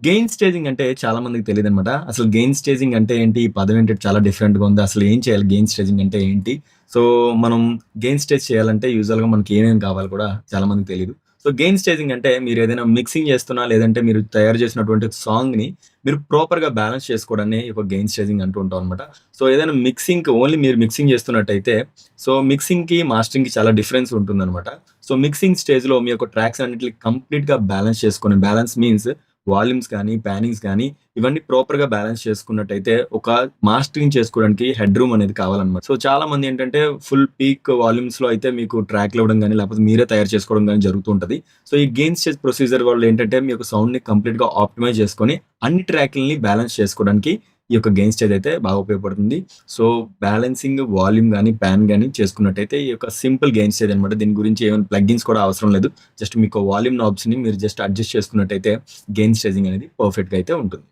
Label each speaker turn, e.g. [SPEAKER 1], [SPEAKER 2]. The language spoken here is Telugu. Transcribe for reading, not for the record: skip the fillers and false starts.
[SPEAKER 1] గెయిన్ స్టేజింగ్ అంటే చాలా మందికి తెలీదనమాట. అసలు గెయిన్ స్టేజింగ్ అంటే ఏంటి? ఈ పదం ఏంటి? చాలా డిఫరెంట్‌గా ఉంది. అసలు ఏం చేయాలి? గెయిన్ స్టేజింగ్ అంటే ఏంటి? సో, మనం గెయిన్ స్టేజ్ చేయాలంటే యూజువల్‌గా మనకి ఏమేమి కావాలి కూడా చాలా మందికి తెలీదు. సో, గెయిన్ స్టేజింగ్ అంటే మీరేదైనా మిక్సింగ్ చేస్తున్నా, లేదంటే మీరు తయారు చేసినటువంటి సాంగ్‌ని మీరు ప్రాపర్‌గా బ్యాలెన్స్ చేసుకోవడాన్ని ఒక గెయిన్ స్టేజింగ్ అంటూ ఉంటాం అనమాట. సో, ఏదైనా మిక్సింగ్‌కి ఓన్లీ మీరు మిక్సింగ్ చేస్తున్నట్టయితే, సో, మిక్సింగ్‌కి, మాస్టరింగ్‌కి చాలా డిఫరెన్స్ ఉంటుందనమాట. సో, మిక్సింగ్ స్టేజ్‌లో మీ యొక్క ట్రాక్స్ అన్నిటిని కంప్లీట్‌గా బ్యాలెన్స్ చేసుకొని బ్యాలెన్స్ మీన్స్ వాల్యూమ్స్ కానీ, పానింగ్స్ కానీ ఇవన్నీ ప్రాపర్‌గా బ్యాలెన్స్ చేసుకున్నట్టయితే ఒక మాస్టరింగ్ చేసుకోవడానికి హెడ్ రూమ్ అనేది కావాలన్నమాట. సో, చాలామంది ఏంటంటే ఫుల్ పీక్ వాల్యూమ్స్‌లో అయితే మీకు ట్రాక్‌లు ఇవ్వడం గాని, లేకపోతే మీరే తయారు చేసుకోవడం గాని జరుగుతూ ఉంటది. సో, ఈ గెయిన్ స్టేజ్ ప్రొసీజర్ వల్ల ఏంటంటే మీ యొక్క సౌండ్‌ని కంప్లీట్‌గా ఆప్టిమైజ్ చేసుకొని అన్ని ట్రాక్‌లని బ్యాలెన్స్ చేసుకోవడానికి ఈ యొక్క గెయిన్ స్టేజ్ అయితే బాగా ఉపయోగపడుతుంది. సో, బ్యాలెన్సింగ్ వాల్యూమ్ గాని, పాన్ గాని చేసుకున్నట్టయితే ఈ యొక్క సింపుల్ గెయిన్ స్టేజ్ అనమాట. దీని గురించి ఏమైనా ప్లగ్గిన్స్ కూడా అవసరం లేదు. జస్ట్ మీకు వాల్యూమ్ నాబ్స్‌ని మీరు జస్ట్ అడ్జస్ట్ చేసుకున్నట్టయితే గెయిన్ స్టేజింగ్ అనేది పర్ఫెక్ట్‌గా అయితే ఉంటుంది.